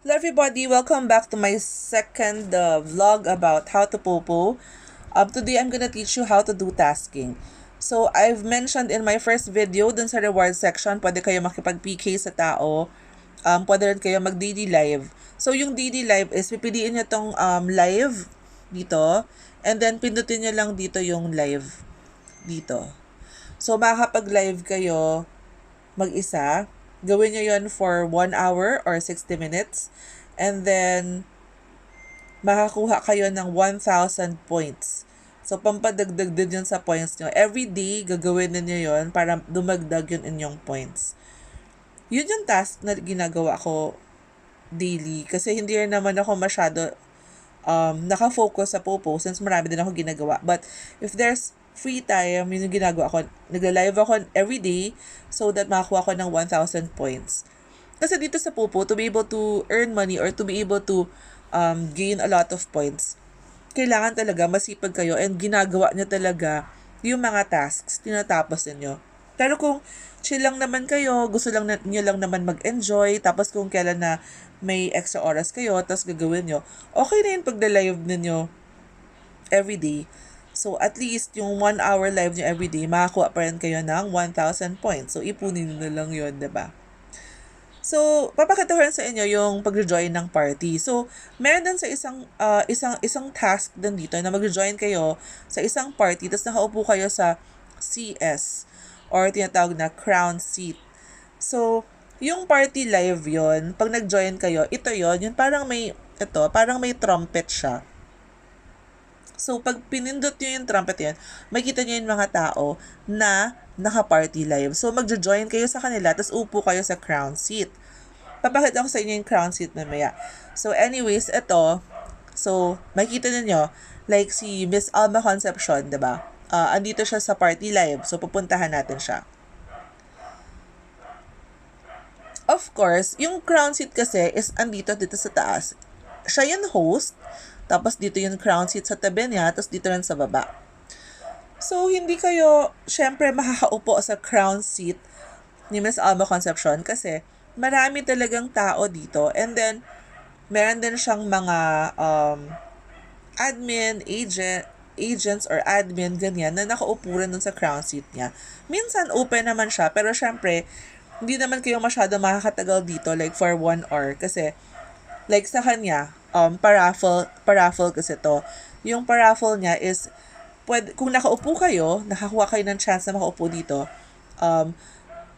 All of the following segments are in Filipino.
Hello everybody, welcome back to my second vlog about how to popo. Today I'm gonna teach you how to do tasking. So I've mentioned in my first video dun sa reward section, pwede kayo makipag-PK sa tao. Pwede rin kayo mag-daily live. So yung daily live is pipiliin nyo tong live dito and then pindutin nyo lang dito yung live dito. So makakapag-live kayo mag-isa. Gawin nyo yon for 1 hour or 60 minutes. And then, makakuha kayo ng 1,000 points. So, pampadagdag din yun sa points nyo. Every day, gagawin ninyo yon para dumagdag yun inyong points. Yun yung task na ginagawa ko daily. Kasi hindi rin naman ako masyado nakafocus sa popo since marami din ako ginagawa. But if there's free time, yun yung ginagawa ko. Nagla-live ako every day so that makakuha ko ng 1,000 points. Kasi dito sa popo, to be able to earn money or to be able to gain a lot of points, kailangan talaga masipag kayo and ginagawa nyo talaga yung mga tasks, tinatapos ninyo. Pero kung chill lang naman kayo, gusto lang nyo lang naman mag-enjoy, tapos kung kailan na may extra oras kayo, tapos gagawin nyo, okay na yung pagda-live ninyo everyday. So, at least, yung 1 hour live nyo everyday, makakuha pa rin kayo ng 1,000 points. So, ipunin nyo na lang yun, diba? So, papakita ko rin sa inyo yung pag-join ng party. So, meron din sa isang task din dito na mag-join kayo sa isang party tapos nakaupo kayo sa CS or tinatawag na crown seat. So, yung party live yon pag nag-join kayo, yun parang may trumpet siya. So, pag pinindot nyo yung trumpet yan, makikita nyo yung mga tao na naka-party live. So, magjo-join kayo sa kanila, tapos upo kayo sa crown seat. Papakita ko sa inyo yung crown seat na maya. So, anyways, ito, so, makikita ninyo, like si Miss Alma Concepcion, diba? Andito siya sa party live. So, pupuntahan natin siya. Of course, yung crown seat kasi is dito sa taas. Siya yung host, tapos dito yung crown seat sa tabi niya, tapos dito rin sa baba. So, hindi kayo, syempre, makakaupo sa crown seat ni Miss Alma Concepcion kasi marami talagang tao dito. And then, meron din siyang mga agents or admin, ganyan, na nakaupo rin dun sa crown seat niya. Minsan, open naman siya, pero syempre, hindi naman kayo masyado makakatagal dito, like for 1 hour, kasi, like sa kanya, paraffle kasi to. Yung paraffle niya is, kung nakaupo kayo, nakakuha kayo ng chance na makaupo dito,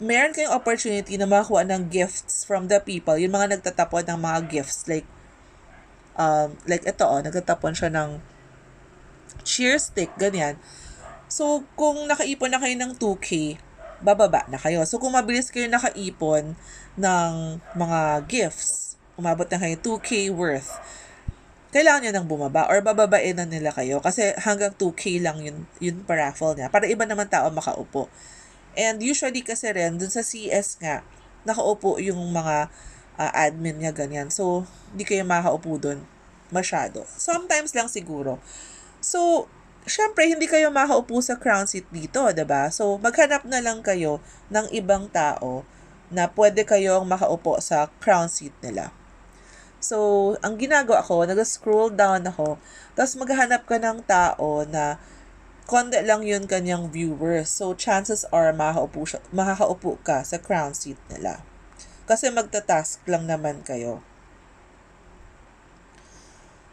meron kayong opportunity na makakuha ng gifts from the people. Yung mga nagtatapon ng mga gifts, like ito, nagtatapon siya ng cheer stick, ganyan. So, kung nakaipon na kayo ng 2K, bababa na kayo. So, kung mabilis kayo nakaipon ng mga gifts, umabot na kayo 2K worth, kailangan nyo nang bumaba or bababain na nila kayo kasi hanggang 2K lang yun paraffle niya para iba naman tao makaupo. And usually kasi rin, dun sa CS nga, nakaupo yung mga admin niya ganyan. So, hindi kayo makaupo dun masyado. Sometimes lang siguro. So, syempre, hindi kayo makaupo sa crown seat dito, ba diba? So, maghanap na lang kayo ng ibang tao na pwede kayong makaupo sa crown seat nila. So, ang ginagawa ko, nag-scroll down ako, tapos maghanap ka ng tao na konti lang yun kanyang viewers. So, chances are makakaupo ka sa crown seat nila. Kasi magta-task lang naman kayo.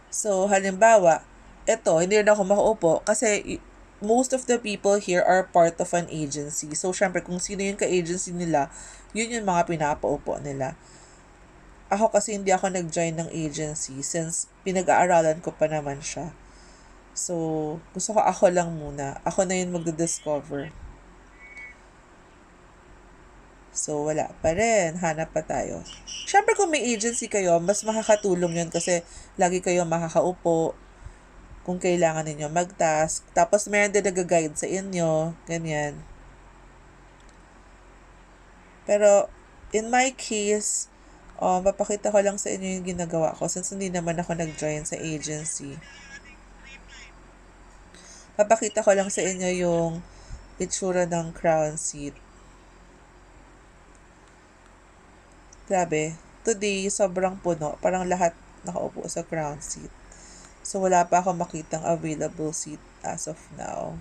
So, halimbawa, hindi rin ako makaupo kasi most of the people here are part of an agency. So, syempre, kung sino yung ka-agency nila, yun yung mga pinapaupo nila. Ako kasi hindi ako nag-join ng agency since pinag-aaralan ko pa naman siya. So, gusto ko ako lang muna. Ako na yun magdi-discover. So, wala pa rin. Hanap pa tayo. Siyempre, kung may agency kayo, mas makakatulong yun kasi lagi kayo makakaupo kung kailangan ninyo mag-task. Tapos, meron din nag-guide sa inyo. Ganyan. Pero, in my case, papakita ko lang sa inyo yung ginagawa ko since hindi naman ako nag-join sa agency. Papakita ko lang sa inyo yung itsura ng crown seat. Grabe. today, sobrang puno. Parang lahat nakaupo sa crown seat. So, wala pa ako makitang available seat as of now.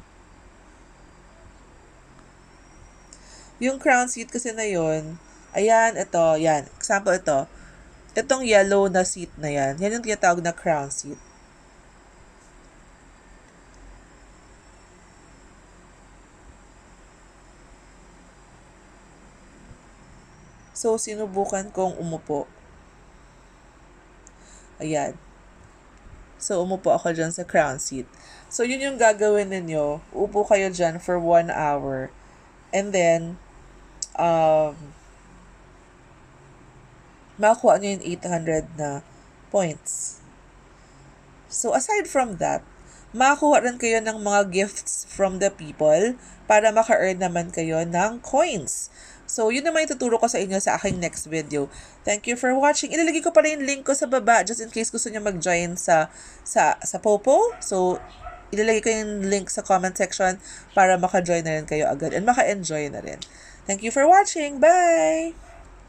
Yung crown seat kasi na yun, ayan, ito, yan. Example ito. Itong yellow na seat na yan, yan yung tinatawag na crown seat. So, sinubukan kong umupo. Ayan. So, umupo ako dyan sa crown seat. So, yun yung gagawin ninyo. Upo kayo dyan for 1 hour. And then, makakuha nyo yung 800 na points. So, aside from that, makakuha rin kayo ng mga gifts from the people para maka-earn naman kayo ng coins. So, yun naman ituturo ko sa inyo sa aking next video. Thank you for watching. Ilalagay ko pala yung link ko sa baba just in case gusto niyo mag-join sa Popo. So, ilalagay ko yung link sa comment section para maka-join na rin kayo agad and maka-enjoy na rin. Thank you for watching. Bye!